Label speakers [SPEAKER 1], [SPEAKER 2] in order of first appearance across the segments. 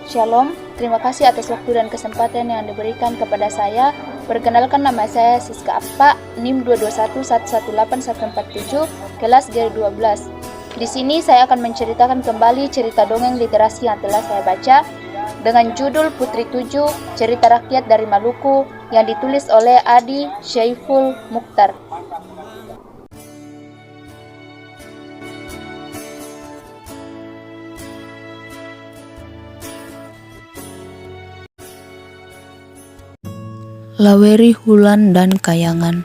[SPEAKER 1] Shalom, terima kasih atas waktu dan kesempatan yang diberikan kepada saya. Perkenalkan, nama saya Siska Appa, NIM 221118147, kelas G12. Di sini saya akan menceritakan kembali cerita dongeng literasi yang telah saya baca dengan judul Putri Tujuh, cerita rakyat dari Maluku yang ditulis oleh Adi Syaiful Mukhtar.
[SPEAKER 2] Laweri Hulan dan Kayangan.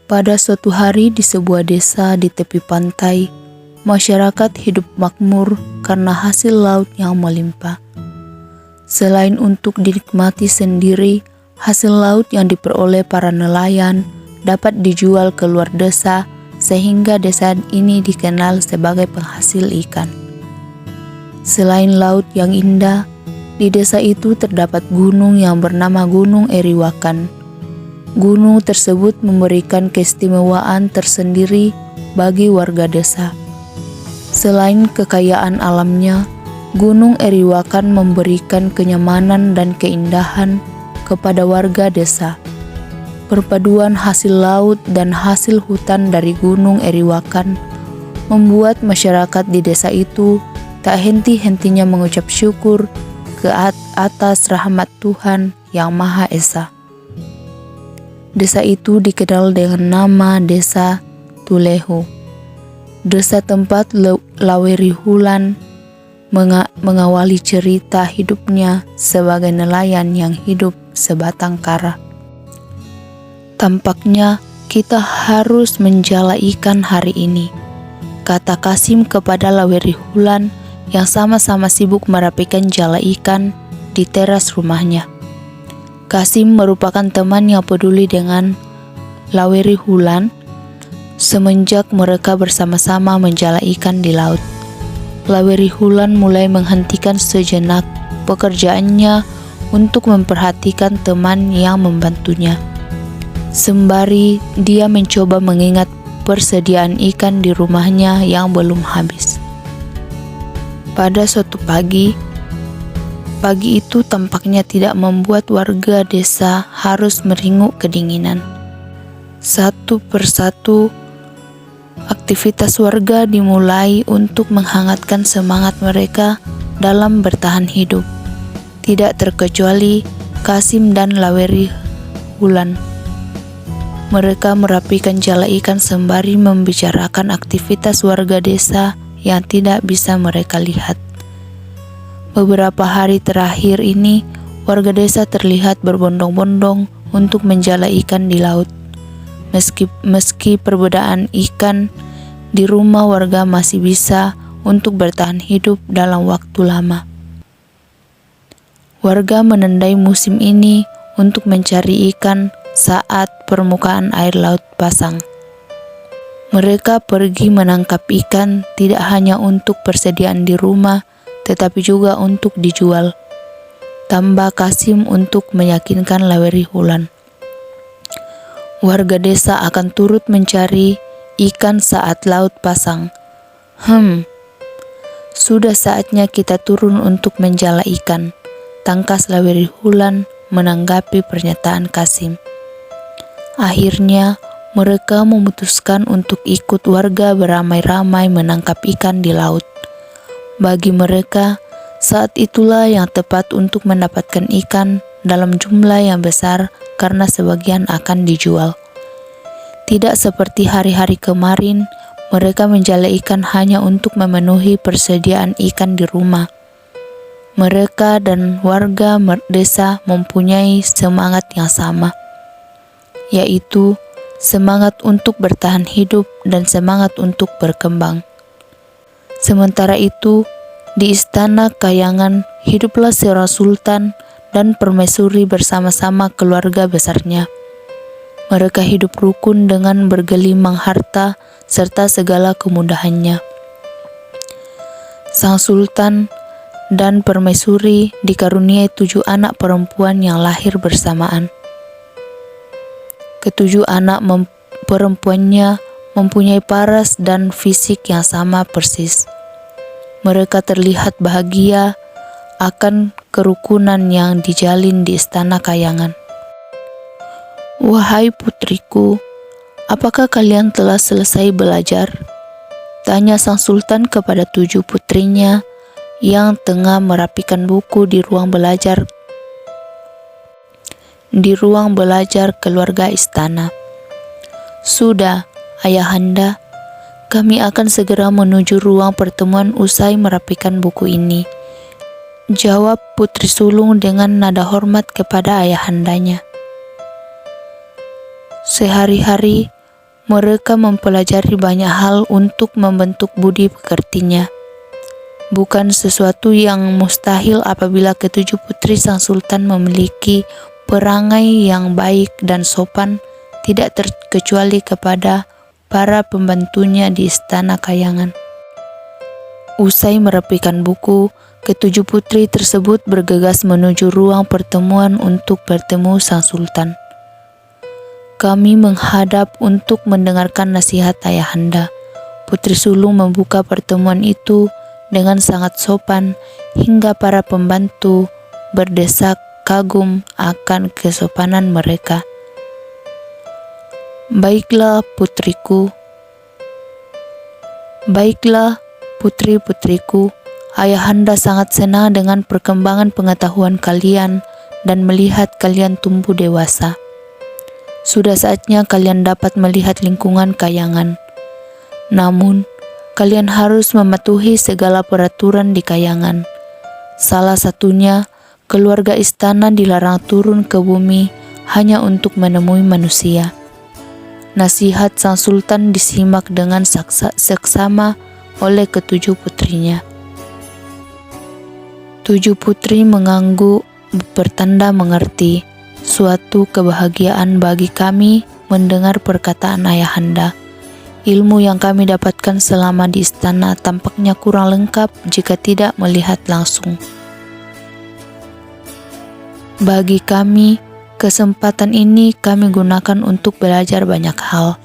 [SPEAKER 2] Pada suatu hari di sebuah desa di tepi pantai, masyarakat hidup makmur karena hasil laut yang melimpah. Selain untuk dinikmati sendiri, hasil laut yang diperoleh para nelayan dapat dijual ke luar desa sehingga desa ini dikenal sebagai penghasil ikan. Selain laut yang indah, di desa itu terdapat gunung yang bernama Gunung Eriwakan. Gunung tersebut memberikan keistimewaan tersendiri bagi warga desa. Selain kekayaan alamnya, Gunung Eriwakan memberikan kenyamanan dan keindahan kepada warga desa. Perpaduan hasil laut dan hasil hutan dari Gunung Eriwakan membuat masyarakat di desa itu tak henti-hentinya mengucap syukur ke atas rahmat Tuhan yang Maha Esa. Desa itu dikenal dengan nama Desa Tulehu, desa tempat Laweri Hulan mengawali cerita hidupnya sebagai nelayan yang hidup sebatang kara. Tampaknya kita harus menjala ikan hari ini, kata Kasim kepada Laweri Hulan yang sama-sama sibuk merapikan jala ikan di teras rumahnya. Kasim merupakan teman yang peduli dengan Laweri Hulan semenjak mereka bersama-sama menjala ikan di laut. Laweri Hulan mulai menghentikan sejenak pekerjaannya untuk memperhatikan teman yang membantunya. Sembari dia mencoba mengingat persediaan ikan di rumahnya yang belum habis. Pada suatu pagi itu tampaknya tidak membuat warga desa harus meringuk kedinginan. Satu persatu, aktivitas warga dimulai untuk menghangatkan semangat mereka dalam bertahan hidup. Tidak terkecuali Kasim dan Laweri Hulan. Mereka merapikan jala ikan sembari membicarakan aktivitas warga desa yang tidak bisa mereka lihat. Beberapa hari terakhir ini, warga desa terlihat berbondong-bondong untuk menjala ikan di laut. Meski perbedaan ikan di rumah warga masih bisa untuk bertahan hidup dalam waktu lama. Warga menandai musim ini untuk mencari ikan saat permukaan air laut pasang. Mereka pergi menangkap ikan tidak hanya untuk persediaan di rumah, tetapi juga untuk dijual. Tambah Kasim untuk meyakinkan Laweri Hulan. Warga desa akan turut mencari ikan saat laut pasang. Sudah saatnya kita turun untuk menjala ikan, tangkas Laweri Hulan menanggapi pernyataan Kasim. Akhirnya, mereka memutuskan untuk ikut warga beramai-ramai menangkap ikan di laut. Bagi mereka, saat itulah yang tepat untuk mendapatkan ikan dalam jumlah yang besar karena sebagian akan dijual. Tidak seperti hari-hari kemarin, mereka menjala ikan hanya untuk memenuhi persediaan ikan di rumah. Mereka dan warga desa mempunyai semangat yang sama, yaitu semangat untuk bertahan hidup dan semangat untuk berkembang. Sementara itu, di istana Kayangan hiduplah seorang sultan dan permaisuri bersama-sama keluarga besarnya. Mereka hidup rukun dengan bergelimang harta serta segala kemudahannya. Sang sultan dan permaisuri dikaruniai 7 anak perempuan yang lahir bersamaan. Ketujuh anak perempuannya mempunyai paras dan fisik yang sama persis. Mereka terlihat bahagia, akan kerukunan yang dijalin di istana kayangan. "Wahai putriku, apakah kalian telah selesai belajar?" tanya sang sultan kepada 7 putrinya yang tengah merapikan buku di ruang belajar keluarga istana. "Sudah, ayahanda, kami akan segera menuju ruang pertemuan usai merapikan buku ini," jawab putri sulung dengan nada hormat kepada ayahandanya. Sehari-hari mereka mempelajari banyak hal untuk membentuk budi pekertinya. Bukan sesuatu yang mustahil apabila ketujuh putri sang sultan memiliki perangai yang baik dan sopan, tidak terkecuali kepada para pembantunya di istana kayangan. Usai merapikan buku, ketujuh putri tersebut bergegas menuju ruang pertemuan untuk bertemu sang sultan. "Kami menghadap untuk mendengarkan nasihat ayahanda." Putri sulung membuka pertemuan itu dengan sangat sopan hingga para pembantu berdesak kagum akan kesopanan mereka. Baiklah putri-putriku, ayahanda sangat senang dengan perkembangan pengetahuan kalian dan melihat kalian tumbuh dewasa. Sudah saatnya kalian dapat melihat lingkungan kayangan. Namun, kalian harus mematuhi segala peraturan di kayangan. Salah satunya, keluarga istana dilarang turun ke bumi hanya untuk menemui manusia. Nasihat sang sultan disimak dengan seksama oleh ketujuh putrinya. 7 putri mengangguk bertanda mengerti. "Suatu kebahagiaan bagi kami mendengar perkataan ayahanda. Ilmu yang kami dapatkan selama di istana tampaknya kurang lengkap jika tidak melihat langsung. Bagi kami, kesempatan ini kami gunakan untuk belajar banyak hal,"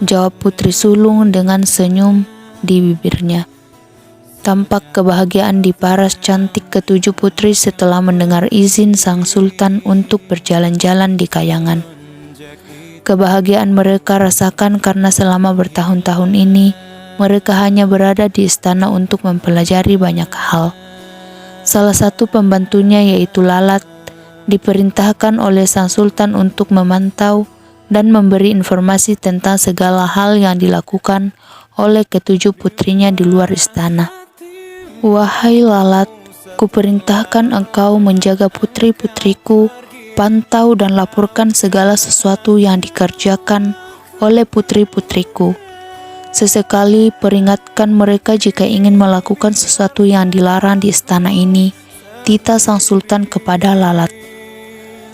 [SPEAKER 2] jawab putri sulung dengan senyum di bibirnya. Tampak kebahagiaan di paras cantik ketujuh putri setelah mendengar izin sang sultan untuk berjalan-jalan di kayangan. Kebahagiaan mereka rasakan karena selama bertahun-tahun ini mereka hanya berada di istana untuk mempelajari banyak hal. Salah satu pembantunya, yaitu Lalat, diperintahkan oleh sang sultan untuk memantau dan memberi informasi tentang segala hal yang dilakukan oleh ketujuh putrinya di luar istana. "Wahai Lalat, kuperintahkan engkau menjaga putri-putriku, pantau dan laporkan segala sesuatu yang dikerjakan oleh putri-putriku. Sesekali peringatkan mereka jika ingin melakukan sesuatu yang dilarang di istana ini," titah sang sultan kepada Lalat.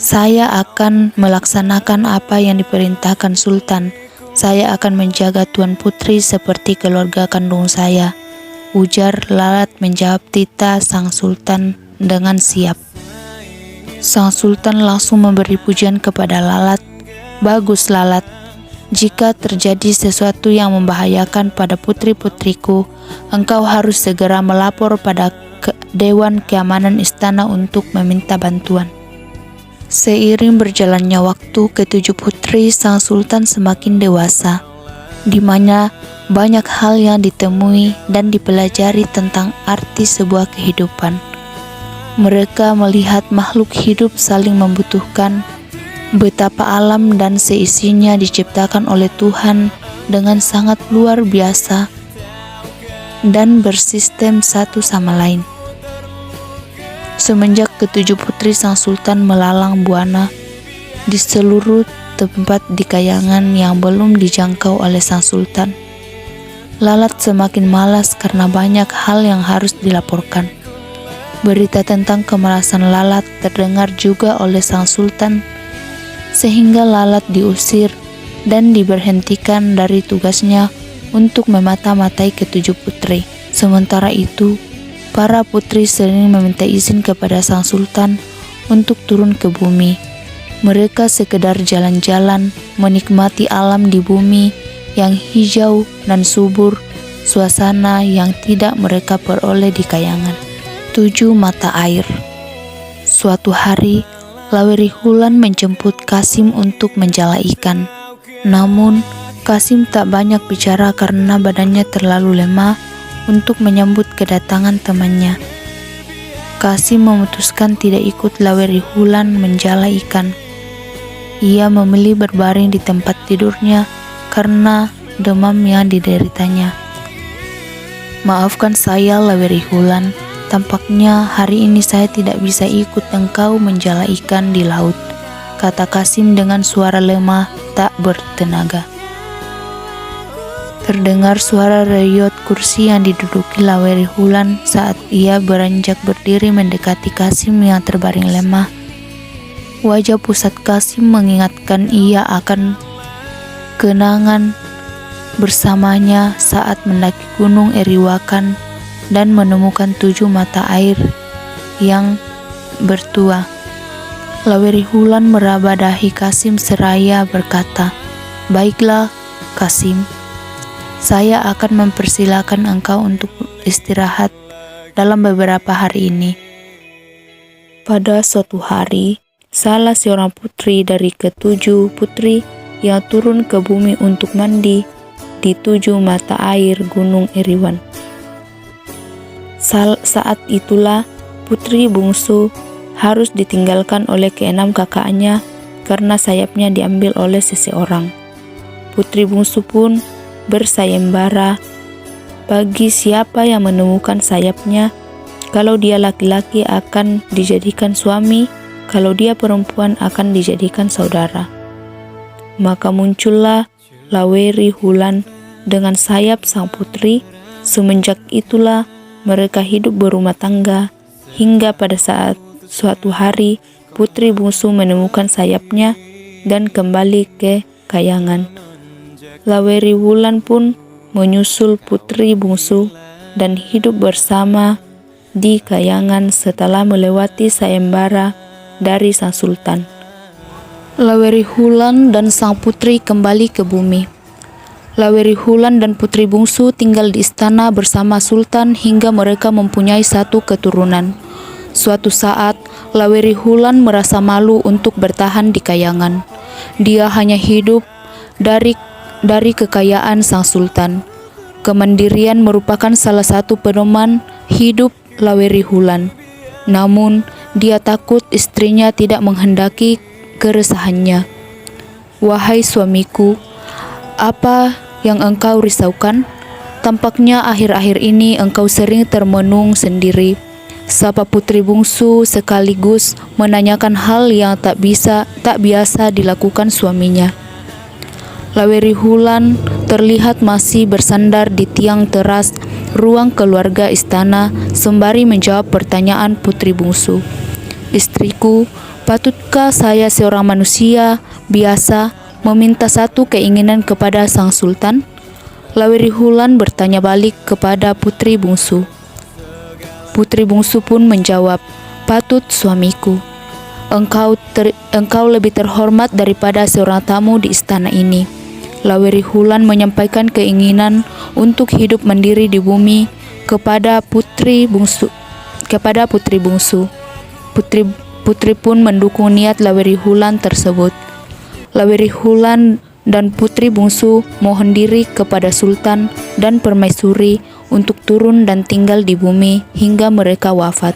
[SPEAKER 2] "Saya akan melaksanakan apa yang diperintahkan sultan. Saya akan menjaga tuan putri seperti keluarga kandung saya," ujar Lalat menjawab titah sang sultan dengan siap. Sang sultan langsung memberi pujian kepada Lalat. "Bagus Lalat, jika terjadi sesuatu yang membahayakan pada putri-putriku, engkau harus segera melapor pada Dewan Keamanan Istana untuk meminta bantuan." Seiring berjalannya waktu, ketujuh putri sang sultan semakin dewasa, di mana banyak hal yang ditemui dan dipelajari tentang arti sebuah kehidupan. Mereka melihat makhluk hidup saling membutuhkan, betapa alam dan seisinya diciptakan oleh Tuhan dengan sangat luar biasa dan bersistem satu sama lain. Semenjak ketujuh putri sang sultan melalang buana di seluruh tempat di kayangan yang belum dijangkau oleh sang sultan, Lalat semakin malas karena banyak hal yang harus dilaporkan. Berita tentang kemalasan Lalat terdengar juga oleh sang sultan, sehingga Lalat diusir dan diberhentikan dari tugasnya untuk memata-matai ketujuh putri. Sementara itu, para putri sering meminta izin kepada sang sultan untuk turun ke bumi. Mereka sekedar jalan-jalan, menikmati alam di bumi yang hijau dan subur, suasana yang tidak mereka peroleh di kayangan. 7 mata air. Suatu hari, Lawerihulan menjemput Kasim untuk menjala ikan. Namun, Kasim tak banyak bicara karena badannya terlalu lemah untuk menyambut kedatangan temannya. Kasim memutuskan tidak ikut Lawerihulan menjala ikan. Ia memilih berbaring di tempat tidurnya karena demam yang dideritanya. "Maafkan saya, Lawerihulan. Tampaknya hari ini saya tidak bisa ikut engkau menjala ikan di laut," kata Kasim dengan suara lemah tak bertenaga. Terdengar suara reyot kursi yang diduduki Lawerihulan saat ia beranjak berdiri mendekati Kasim yang terbaring lemah. Wajah pusat Kasim mengingatkan ia akan kenangan bersamanya saat mendaki gunung Eriwakan dan menemukan 7 mata air yang bertua. Lawerihulan meraba dahi Kasim seraya berkata, "Baiklah, Kasim. Saya akan mempersilahkan engkau untuk istirahat dalam beberapa hari ini." Pada suatu hari, salah seorang putri dari ke-7 putri yang turun ke bumi untuk mandi di 7 mata air Gunung Eriwan. Saat itulah putri bungsu harus ditinggalkan oleh ke-6 kakaknya karena sayapnya diambil oleh seseorang. Putri bungsu pun bersayembara bagi siapa yang menemukan sayapnya. Kalau dia laki-laki akan dijadikan suami, kalau dia perempuan akan dijadikan saudara. Maka muncullah Lawerihulan dengan sayap sang putri. Semenjak itulah mereka hidup berumah tangga hingga pada saat suatu hari putri bungsu menemukan sayapnya dan kembali ke kayangan. Lawerihulan pun menyusul putri bungsu dan hidup bersama di kayangan setelah melewati sayembara dari sang sultan. Lawerihulan dan sang putri kembali ke bumi. Lawerihulan dan putri bungsu tinggal di istana bersama sultan hingga mereka mempunyai 1 keturunan. Suatu saat, Lawerihulan merasa malu untuk bertahan di kayangan. Dia hanya hidup dari kekayaan sang sultan. Kemandirian merupakan salah satu pedoman hidup Lawerihulan. Namun, dia takut istrinya tidak menghendaki keresahannya. "Wahai suamiku, apa yang engkau risaukan? Tampaknya akhir-akhir ini engkau sering termenung sendiri," sapa putri bungsu sekaligus menanyakan hal yang tak biasa dilakukan suaminya. Lawerihulan terlihat masih bersandar di tiang teras ruang keluarga istana sembari menjawab pertanyaan putri bungsu. "Istriku, patutkah saya seorang manusia biasa meminta 1 keinginan kepada sang sultan?" Lawerihulan bertanya balik kepada putri bungsu. Putri bungsu pun menjawab, "Patut suamiku. Engkau lebih terhormat daripada seorang tamu di istana ini." Lawerihulan menyampaikan keinginan untuk hidup mandiri di bumi kepada putri bungsu. Putri pun mendukung niat Lawerihulan tersebut. Lawerihulan dan putri bungsu mohon diri kepada sultan dan permaisuri untuk turun dan tinggal di bumi hingga mereka wafat.